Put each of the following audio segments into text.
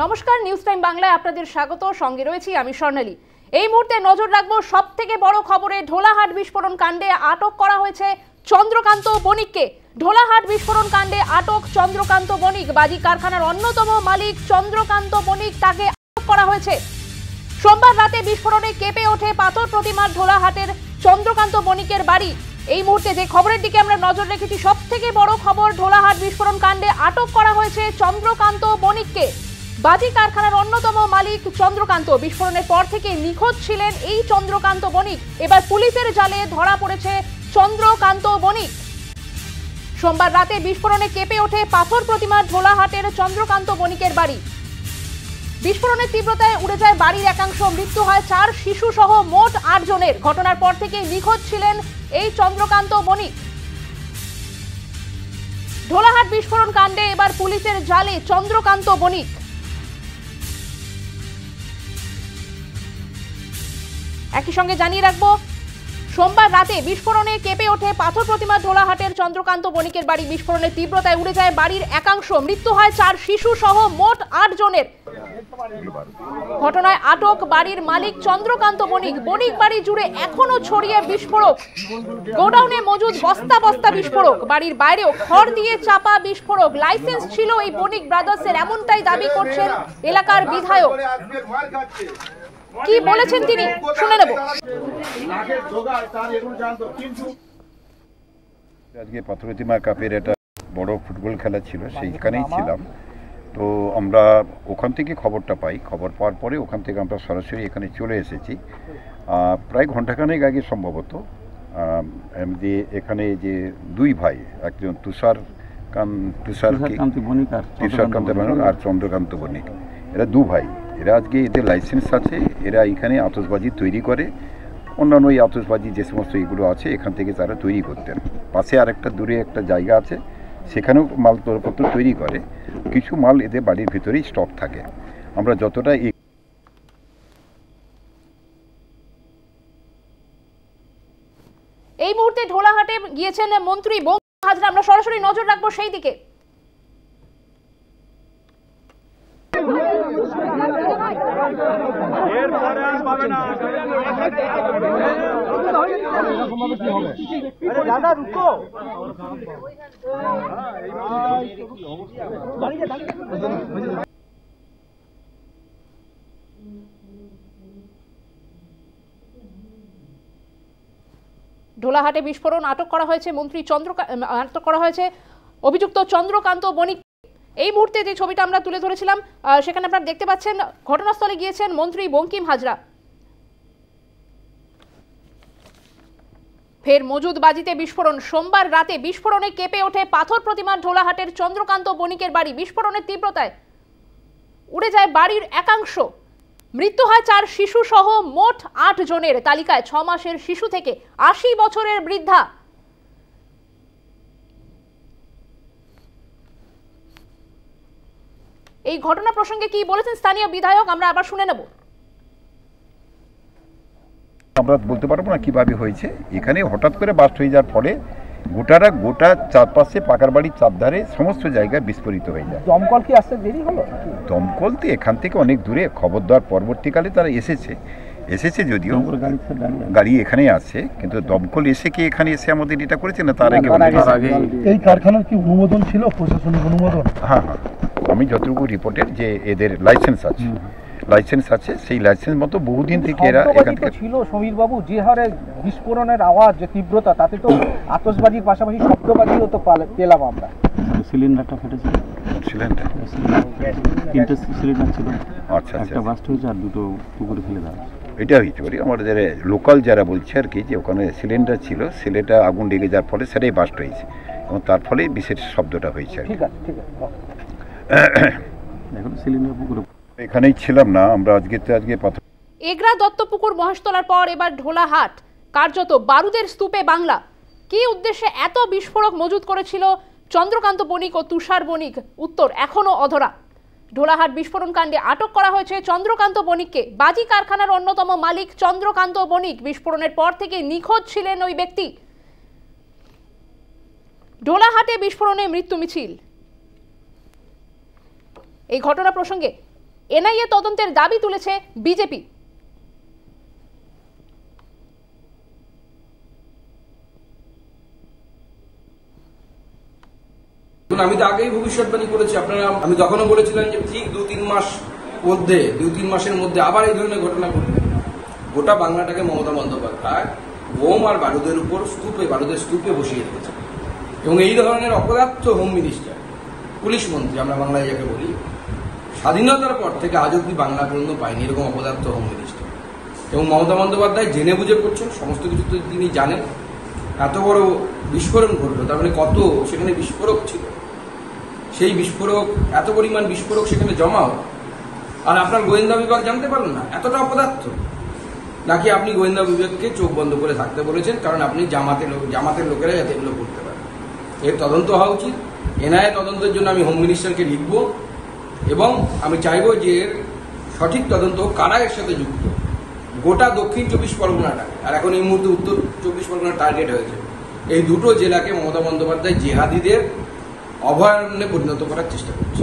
নমস্কার, news time বাংলায় আপনাদের স্বাগত। সঙ্গে রয়েছি আমি স্বর্ণালী। এই মুহূর্তে নজর রাখবো সবথেকে বড় খবরে। ঢোলাহাট বিস্ফোরণ কাণ্ডে আটক করা হয়েছে চন্দ্রকান্ত বণিককে। ঢোলাহাট বিস্ফোরণ কাণ্ডে আটক চন্দ্রকান্ত বণিক, বাজি কারখানার অন্যতম মালিক চন্দ্রকান্ত বণিক, তাকে আটক করা হয়েছে। সোমবার রাতে বিস্ফোরণে কেঁপে ওঠে পাথর প্রতিমার ঢোলাহাটের চন্দ্রকান্ত বণিকের বাড়ি। এই মুহূর্তে যে খবরের দিকে আমরা নজর রেখেছি, সবথেকে বড় খবর, ঢোলাহাট বিস্ফোরণ কাণ্ডে আটক করা হয়েছে চন্দ্রকান্ত বণিককে। বাজি কারখানার অন্যতম মালিক চন্দ্রকান্ত, বিস্ফোরণের পর থেকে নিখোঁজ ছিলেন এই চন্দ্রকান্ত বণিক। এবার পুলিশের জালে ধরা পড়েছে চন্দ্রকান্ত বণিক। সোমবার রাতে বিস্ফোরণে কেঁপে ওঠে পাথর প্রতিমার ঢোলাহাটের চন্দ্রকান্ত বণিকের বাড়ি। বিস্ফোরণের তীব্রতায় উড়ে যায় বাড়ির একাংশ, মৃত্যু হয় 4 শিশু সহ মোট 8 জনের। ঘটনার পর থেকে নিখোঁজ ছিলেন এই চন্দ্রকান্ত বণিক। ঢোলাহাট বিস্ফোরণ কাণ্ডে এবার পুলিশের জালে চন্দ্রকান্ত বণিক। একই সঙ্গে জানিয়ে রাখবো, সোমবার রাতে বিস্ফোরণে কেঁপে ওঠে পাথর প্রতিমা ঢোলাহাটের চন্দ্রকান্ত বণিকের বাড়ি। বিস্ফোরণের তীব্রতায় উড়ে যায় বাড়ির একাংশ, মৃত্যু হয় 4 শিশু সহ মোট 8 জনের। ঘটনায় আটক বাড়ির মালিক চন্দ্রকান্ত বণিক। বণিক বাড়ি জুড়ে এখনো ছড়িয়ে বিস্ফোরক, গোডাউনে মজুদ বস্তা বস্তা বিস্ফোরক, বাড়ির বাইরেও খড় দিয়ে চাপা বিস্ফোরক। লাইসেন্স ছিল এই বণিক ব্রাদার্সের, এমনটাই দাবি করছেন এলাকার বিধায়ক। কি বলেছেন তিনি শুনে নেব। আজকে পাথর প্রতিমা কাপের একটা বড় ফুটবল খেলা ছিল, সেইখানেই ছিলাম। তো আমরা ওখান থেকে খবরটা পাই। খবর পাওয়ার পরে ওখান থেকে আমরা সরাসরি এখানে চলে এসেছি। প্রায় ঘন্টাখানেক আগে সম্ভবত এখানে যে দুই ভাই, একজন তুষারকান্ত বণিক আর চন্দ্রকান্ত বণিক, এরা দু ভাই। এরা আজকে এদের লাইসেন্স আছে, এরা এখানে আতশবাজি তৈরি করে। অন্যান্য এই আতশবাজি যে সমস্ত এগুলো আছে এখান থেকে তারা তৈরি করতেন। পাশে আরেকটা দূরে একটা জায়গা আছে, সেখানেও মালপত্র তৈরি করে। কিছু মাল এদের বাড়ির ভিতরেই স্টক থাকে। আমরা যতটা এই মুহূর্তে ঢোলাহাটে গিয়েছেন মন্ত্রী বঙ্কিম হাজরা, আমরা সরাসরি নজর রাখবো সেই দিকে। ঢোলাহাটে বিস্ফোরণ, আটক করা হয়েছে অভিযুক্ত চন্দ্রকান্ত বণিক। এই মুহূর্তে যে ছবিটা আমরা তুলে ধরেছিলাম, সেখানে আপনারা দেখতে পাচ্ছেন ঘটনাস্থলে গিয়েছেন মন্ত্রী বঙ্কিম হাজরা। ফের মজুদ বাজিতে বিস্ফোরণ। সোমবার রাতে বিস্ফোরণে কেঁপে ওঠে পাথর প্রতিমার ঢোলাহাটের চন্দ্রকান্ত বণিকের বাড়ি। বিস্ফোরণের তীব্রতায় উড়ে যায় বাড়ির একাংশ, মৃত্যু হয় 4 শিশু সহ মোট 8 জনের। তালিকায় 6 মাসের শিশু থেকে 80 বছরের বৃদ্ধা। এই ঘটনা প্রসঙ্গে কি বলেছেন স্থানীয় বিধায়ক, আমরা আবার শুনে নেব। আমরা বলতে পারবো না কিভাবে হয়েছে। এখানে হঠাৎ করে বাস্ট হয়ে যাওয়ার ফলে গোটা চারপাশে পাকার বাড়ির চারধারে সমস্ত জায়গায় বিস্ফোরিত হয়ে যায়। দমকল কি আসতে দেরি হলো? দমকল তো এখান থেকে অনেক দূরে, খবর দেওয়ার পরবর্তীকালে তারা এসেছে যদিও গাড়ি এখানেই আছে, কিন্তু দমকল এসে কি এখানে এসে আমাদের এটা করেছে না, তার আগে এই কারখানার কি অনুমোদন ছিল, প্রশাসনিক অনুমোদন? হ্যাঁ, আমি যতটুকু রিপোর্টের যে এদের লাইসেন্স আছে, সেই লাইসেন্স মতো বহুদিন থেকে এরা এখান থেকে ছিল। সমীর বাবু, যে হারে বিস্ফোরণের আওয়াজ, যে তীব্রতা, তাতে তো আতশবাজির পাশাপাশি শব্দবাজিও তো পেলাম আমরা। সিলিন্ডারটা ফেটেছিল, তিনটে সিলিন্ডার ছিল। আচ্ছা, একটা বাস্ট হয়েছে আর দুটো পুকুরে ফেলে দেওয়া। এটা হয়েছে বলি আমাদের লোকাল যারা বলছে আর কি, যে ওখানে সিলিন্ডার ছিল, সিলিন্ডার আগুন লেগে যাওয়ার ফলে সেটাই বাস্ট হয়েছে এবং তার ফলে বিশেষ শব্দটা হয়েছে। ঠিক আছে। এখন সিলিন্ডার পুকুরে এখানেই ছিলাম না আমরা আজকে এগরা দত্তপুকুর মহেশতলার পর এবার ঢোলাহাট, কার্যত বারুদের স্তূপে বাংলা। কি উদ্দেশ্যে এত বিস্ফোরক মজুত করেছিল চন্দ্রকান্ত বণিক ও তুষার বণিক? উত্তর এখনো অধরা। ঢোলাহাট বিস্ফোরণ কাণ্ডে আটক করা হয়েছে চন্দ্রকান্ত বণিককে। বাজি কারখানার অন্যতম মালিক চন্দ্রকান্ত বণিক। বিস্ফোরণের পর থেকে নিখোঁজ ছিলেন ওই ব্যক্তি। ঢোলাহাটে বিস্ফোরণে মৃত্যু মিছিল। এই ঘটনা প্রসঙ্গে এনআইএ তদন্তের দাবি তুলেছে বিজেপি। আমি তো আগেই ভবিষ্যৎবাণী করেছি আপনারা, আমি তখনও বলেছিলাম যে ঠিক 2-3 মাসের মধ্যে আবার এই ধরনের ঘটনা ঘটবে। গোটা বাংলাটাকে মমতা বন্দ্যোপাধ্যায় বোম আর বারুদের উপর বারুদের স্তূপে বসিয়ে রেখেছে এবং এই ধরনের অপদার্থ হোম মিনিস্টার, পুলিশ মন্ত্রী আমরা বাংলায় যাকে বলি, স্বাধীনতার পর থেকে আজ অব্দি বাংলা পর্যন্ত পায়নি এরকম অপদার্থ হোম মিনিস্টার। এবং মমতা বন্দ্যোপাধ্যায় জেনে বুঝে করছেন, সমস্ত কিছু তো তিনি জানেন। এত বড় বিস্ফোরণ ঘটলো, তার মানে কত সেখানে বিস্ফোরক ছিল, সেই বিস্ফোরক, এত পরিমাণ বিস্ফোরক সেখানে জমা হল, আর আপনার গোয়েন্দা বিভাগ জানতে পারলেন না? এতটা অপদার্থ? নাকি আপনি গোয়েন্দা বিভাগকে চোখ বন্ধ করে থাকতে বলেছেন কারণ আপনি জামাতের লোকেরা যাতে এগুলো করতে পারে? এর তদন্ত হওয়া উচিত। এনআইএ তদন্তের জন্য আমি হোম মিনিস্টারকে লিখব এবং আমি চাইব যে এর সঠিক তদন্ত কারা এর সাথে যুক্ত। গোটা দক্ষিণ 24 পরগনাটাকে, আর এখন এই মুহূর্তে উত্তর 24 পরগনা টার্গেট হয়েছে, এই দুটো জেলাকে মমতা বন্দ্যোপাধ্যায় জেহাদিদের অভয়ারণ্যে পরিণত করার চেষ্টা করছে।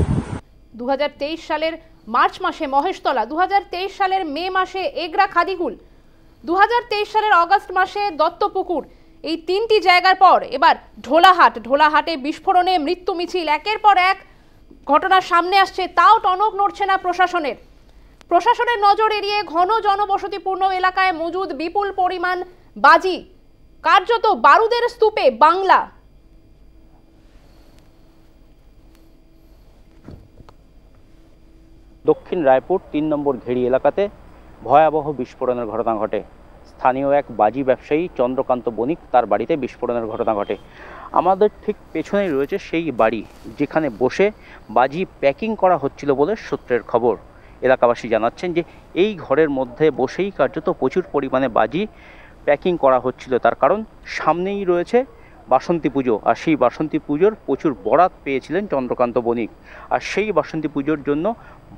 2023 সালের মার্চ মাসে মহেশতলা, 2023 সালের মে মাসে এগরা খাদিকুল, 2023 সালের অগস্ট মাসে দত্তপুকুর, এই 3টি জায়গার পর এবার ঢোলাহাটে বিস্ফোরণে মৃত্যু মিছিল, একের পর এক ঘটনা সামনে আসছে, তাও টনক নড়ছে না প্রশাসনের নজর এড়িয়ে ঘন জনবসতিপূর্ণ এলাকায় মজুদ বিপুল পরিমাণ বাজি, কার্যত বারুদের স্তূপে বাংলা। দক্ষিণ রায়পুর 3 নম্বর ঘেরি এলাকাতে ভয়াবহ বিস্ফোরণের ঘটনা ঘটে। স্থানীয় এক বাজি ব্যবসায়ী চন্দ্রকান্ত বণিক, তার বাড়িতে বিস্ফোরণের ঘটনা ঘটে। আমাদের ঠিক পেছনেই রয়েছে সেই বাড়ি যেখানে বসে বাজি প্যাকিং করা হচ্ছিল বলে সূত্রের খবর। এলাকাবাসী জানাচ্ছেন যে এই ঘরের মধ্যে বসেই কার্যত প্রচুর পরিমাণে বাজি প্যাকিং করা হচ্ছিল, তার কারণ সামনেই রয়েছে বাসন্তী পুজো, আর সেই বাসন্তী পুজোর প্রচুর বরাত পেয়েছিলেন চন্দ্রকান্ত বণিক, আর সেই বাসন্তী পুজোর জন্য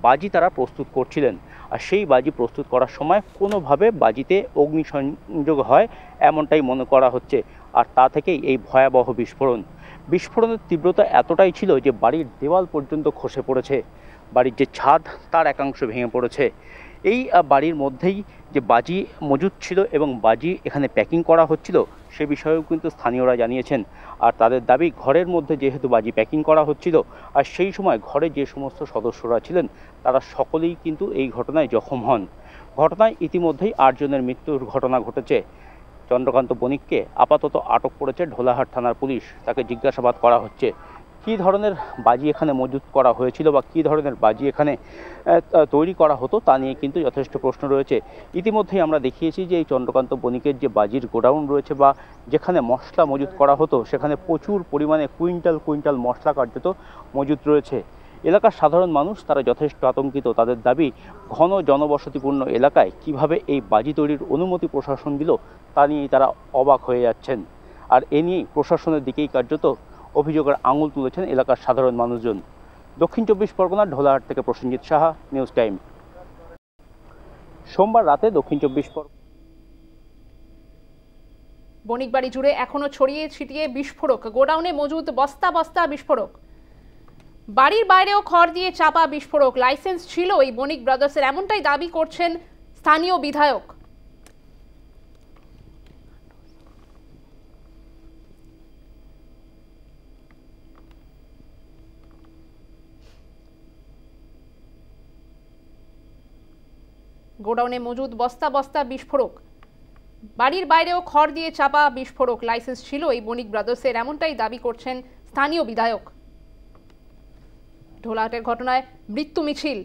বাজি তারা প্রস্তুত করছিলেন। আর সেই বাজি প্রস্তুত করার সময় কোনোভাবে বাজিতে অগ্নিসংযোগ হয় এমনটাই মনে করা হচ্ছে, আর তা থেকেই এই ভয়াবহ বিস্ফোরণের তীব্রতা এতটাই ছিল যে বাড়ির দেওয়াল পর্যন্ত খসে পড়েছে, বাড়ির যে ছাদ তার একাংশ ভেঙে পড়েছে। এই বাড়ির মধ্যেই যে বাজি মজুদ ছিল এবং বাজি এখানে প্যাকিং করা হচ্ছিল সে বিষয়েও কিন্তু স্থানীয়রা জানিয়েছেন। আর তাদের দাবি, ঘরের মধ্যে যেহেতু বাজি প্যাকিং করা হচ্ছিল আর সেই সময় ঘরে যে সমস্ত সদস্যরা ছিলেন তারা সকলেই কিন্তু এই ঘটনায় জখম হন। ঘটনায় ইতিমধ্যেই 8 জনের মৃত্যুর ঘটনা ঘটেছে। চন্দ্রকান্ত বণিককে আপাতত আটক করেছে ঢোলাহাট থানার পুলিশ, তাকে জিজ্ঞাসাবাদ করা হচ্ছে। কী ধরনের বাজি এখানে মজুত করা হয়েছিল বা কী ধরনের বাজি এখানে তৈরি করা হতো তা নিয়ে কিন্তু যথেষ্ট প্রশ্ন রয়েছে। ইতিমধ্যেই আমরা দেখিয়েছি যে এই চন্দ্রকান্ত বণিকের যে বাজির গোডাউন রয়েছে বা যেখানে মশলা মজুত করা হতো সেখানে প্রচুর পরিমাণে কুইন্টাল মশলা কার্যত মজুত রয়েছে। এলাকার সাধারণ মানুষ তারা যথেষ্ট আতঙ্কিত। তাদের দাবি, ঘন জনবসতিপূর্ণ এলাকায় কিভাবে এই বাজি তৈরির অনুমতি প্রশাসন দিল তা নিয়েই তারা অবাক হয়ে যাচ্ছেন। আর এ নিয়েই প্রশাসনের দিকেই কার্যত অভিযোগের আঙুল তুলেছেন এলাকার সাধারণ মানুষজন। দক্ষিণ 24 পরগনার ঢোলাহাট থেকে প্রসেনজিৎ সাহা, নিউজ টাইম। সোমবার রাতে দক্ষিণ 24 পরগনা বণিকবাড়ি জুড়ে এখনো ছড়িয়ে ছিটিয়ে বিস্ফোরক, গোডাউনে মজুদ বস্তা বিস্ফোরক, বাড়ির বাইরেও খড় দিয়ে চাপা বিস্ফোরক। লাইসেন্স ছিল এই বণিক ব্রাদার্সের, এমনটাই দাবি করছেন স্থানীয় বিধায়ক। গোডাউনে মজুদ বস্তা বিস্ফোরক, বাড়ির বাইরেও খড় দিয়ে চাপা বিস্ফোরক। লাইসেন্স ছিল এই বণিক ব্রাদার্সের, এমনটাই দাবি করছেন স্থানীয় বিধায়ক। ঢোলাহাটের ঘটনায় মৃত্যু মিছিল,